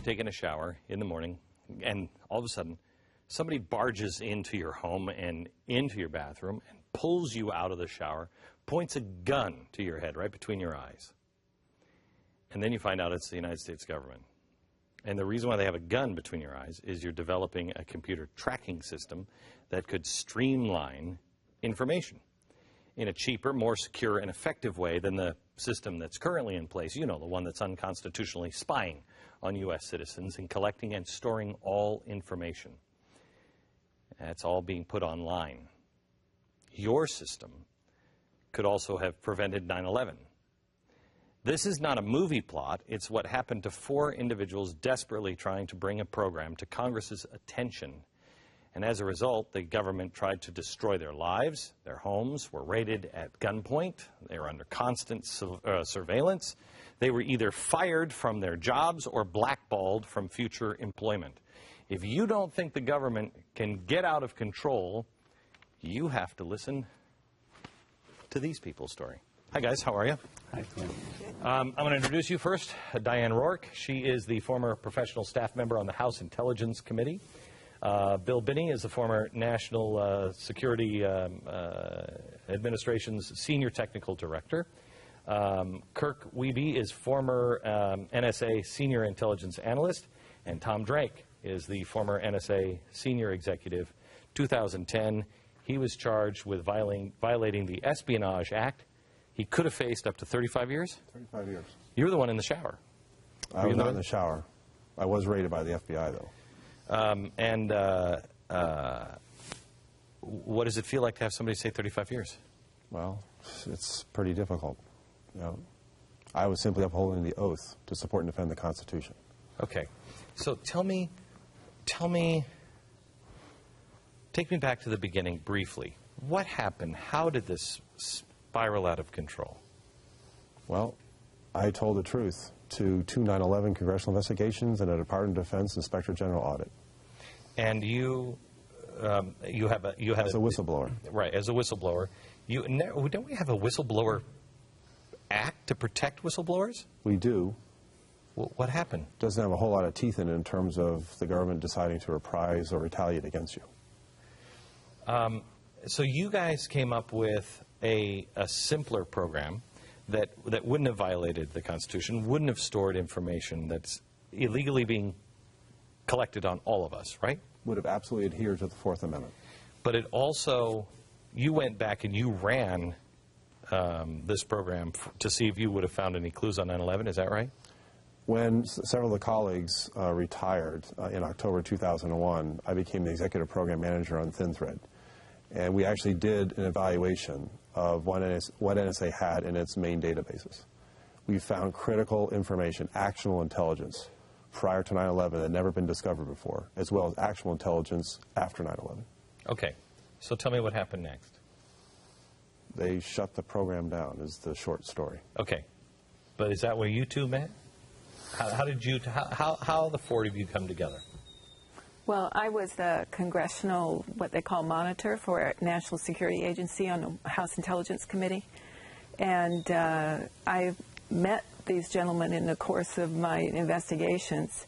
taking a shower in the morning, and all of a sudden, somebody barges into your home and into your bathroom and pulls you out of the shower, points a gun to your head right between your eyes. And then you find out it's the United States government. And the reason why they have a gun between your eyes is you're developing a computer tracking system that could streamline information in a cheaper, more secure, and effective way than the system that's currently in place. You know, the one that's unconstitutionally spying on U.S. citizens and collecting and storing all information. That's all being put online. Your system could also have prevented 9/11. This is not a movie plot. It's what happened to 4 individuals desperately trying to bring a program to Congress's attention. And as a result, the government tried to destroy their lives. Their homes were raided at gunpoint. They were under constant surveillance. They were either fired from their jobs or blackballed from future employment. If you don't think the government can get out of control, you have to listen to these people's story. Hi, guys. How are you? Hi, Clint. I'm going to introduce you first, Diane Rourke. She is the former professional staff member on the House Intelligence Committee. Bill Binney is the former National Security Administration's Senior Technical Director. Kirk Wiebe is former NSA Senior Intelligence Analyst. And Tom Drake is the former NSA Senior Executive. 2010, he was charged with violating the Espionage Act. He could have faced up to 35 years? 35 years. You were the one in the shower. I was not in the shower. I was raided by the FBI, though. What does it feel like to have somebody say 35 years? Well, it's pretty difficult. You know, I was simply upholding the oath to support and defend the Constitution. Okay. So take me back to the beginning briefly. What happened? How did this spiral out of control? Well, I told the truth to 2 9/11 congressional investigations and a Department of Defense Inspector General audit. And you have as a whistleblower, right? As a whistleblower, don't we have a whistleblower act to protect whistleblowers? We do. Well, what happened? Doesn't have a whole lot of teeth in terms of the government deciding to reprise or retaliate against you. So you guys came up with a simpler program that wouldn't have violated the Constitution, wouldn't have stored information that's illegally being collected on all of us, right? Would have absolutely adhered to the Fourth Amendment. But it also, you went back and you ran this program to see if you would have found any clues on 9/11, is that right? When several of the colleagues retired in October 2001, I became the executive program manager on Thin Thread. And we actually did an evaluation of what NSA had in its main databases. We found critical information, actionable intelligence, prior to 9/11 that had never been discovered before, as well as actual intelligence after 9/11. Okay. So tell me what happened next. They shut the program down, is the short story. Okay. But is that where you two met? How the 4 of you come together? Well, I was the congressional, what they call monitor for National Security Agency on the House Intelligence Committee. And I met these gentlemen in the course of my investigations.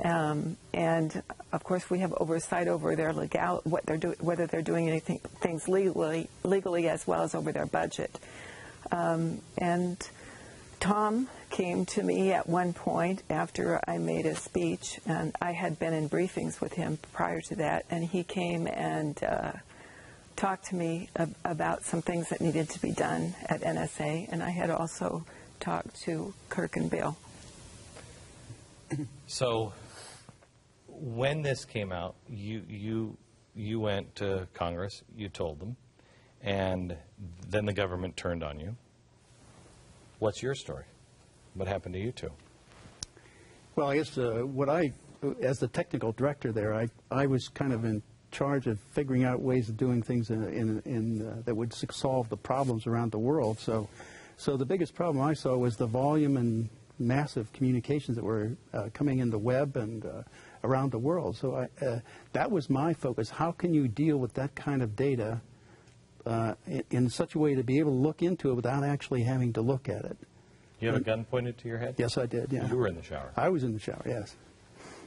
And, of course, we have oversight over their whether they're doing things legally as well as over their budget. And Tom came to me at one point after I made a speech, and I had been in briefings with him prior to that, and he came and talked to me about some things that needed to be done at NSA, and I had also talked to Kirk and Bill. So when this came out, you went to Congress, you told them, and then the government turned on you. What's your story? What happened to you two? Well, I guess as the technical director there, I was kind of in charge of figuring out ways of doing things that would solve the problems around the world. So the biggest problem I saw was the volume and massive communications that were coming in the web and around the world. So that was my focus. How can you deal with that kind of data in such a way to be able to look into it without actually having to look at it? You have a gun pointed to your head? Yes, I did, yeah. You were in the shower? I was in the shower, yes.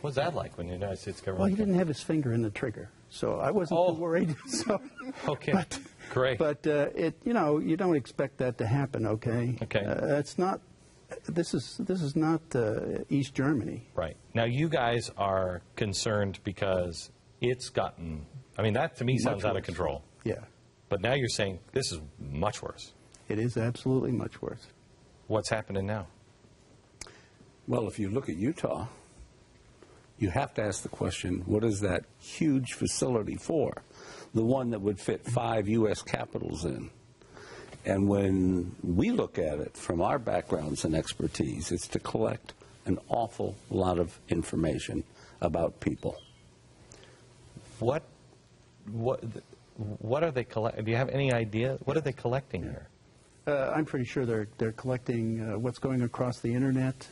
What's that like when the United States government? Well, he didn't have his finger in the trigger, so I wasn't too worried. So, Okay, great. But you know, you don't expect that to happen. Okay. Okay. It's not. This is not East Germany. Right. Now, you guys are concerned because it's gotten, I mean, that to me sounds out of control. Yeah. But now you're saying this is much worse. It is absolutely much worse. What's happening now? Well, if you look at Utah, you have to ask the question, what is that huge facility for? The one that would fit 5 U.S. capitals in. And when we look at it from our backgrounds and expertise, it's to collect an awful lot of information about people. What are they collecting? Do you have any idea? What are they collecting here? I'm pretty sure they're collecting what's going across the internet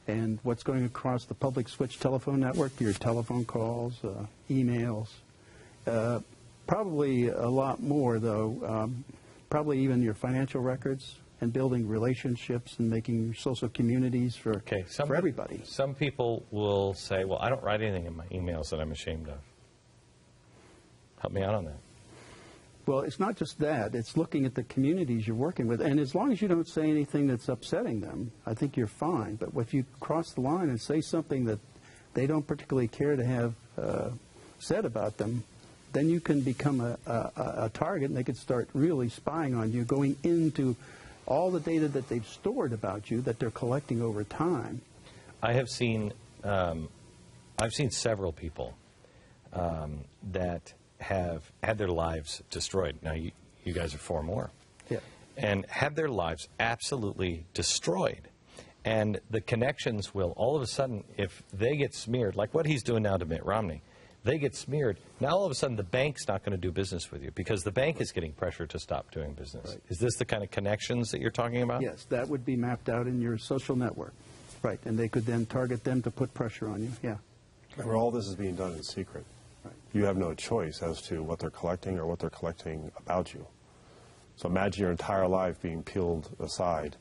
and what's going across the public switch telephone network, your telephone calls, emails. Probably a lot more, though. Probably even your financial records and building relationships and making social communities for everybody. Some people will say, well, I don't write anything in my emails that I'm ashamed of. Help me out on that. Well, it's not just that. It's looking at the communities you're working with. And as long as you don't say anything that's upsetting them, I think you're fine. But if you cross the line and say something that they don't particularly care to have said about them, then you can become a target, and they could start really spying on you, going into all the data that they've stored about you that they're collecting over time. I have seen, I've seen several people that have had their lives destroyed. Now, you guys are 4 more. Yeah. And had their lives absolutely destroyed. And the connections will, all of a sudden, if they get smeared, like what he's doing now to Mitt Romney, they get smeared. Now, all of a sudden, the bank's not going to do business with you because the bank is getting pressure to stop doing business. Right. Is this the kind of connections that you're talking about? Yes, that would be mapped out in your social network. Right, and they could then target them to put pressure on you, yeah. Where all this is being done in secret. Right. You have no choice as to what they're collecting or what they're collecting about you. So imagine your entire life being peeled aside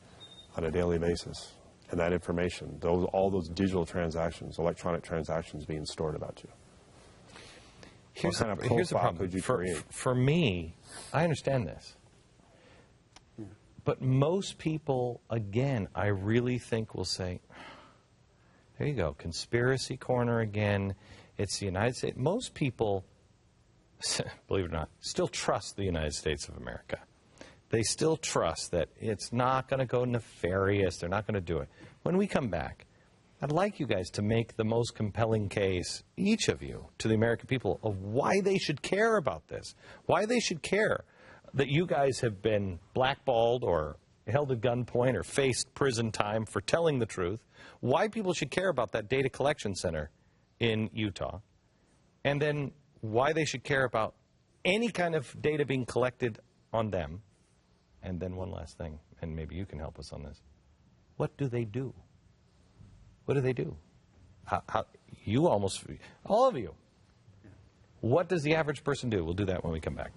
on a daily basis. And that information, all those digital transactions, electronic transactions being stored about you. Here's what kind of profile could you create? For me, I understand this. Yeah. But most people, again, I really think will say, there you go, conspiracy corner again. It's the United States. Most people, believe it or not, still trust the United States of America. They still trust that it's not going to go nefarious. They're not going to do it. When we come back, I'd like you guys to make the most compelling case, each of you, to the American people of why they should care about this, why they should care that you guys have been blackballed or held at gunpoint or faced prison time for telling the truth, why people should care about that data collection center in Utah, and then why they should care about any kind of data being collected on them. And then one last thing, and maybe you can help us on this. What do they do? What do they do? You almost, all of you. What does the average person do? We'll do that when we come back.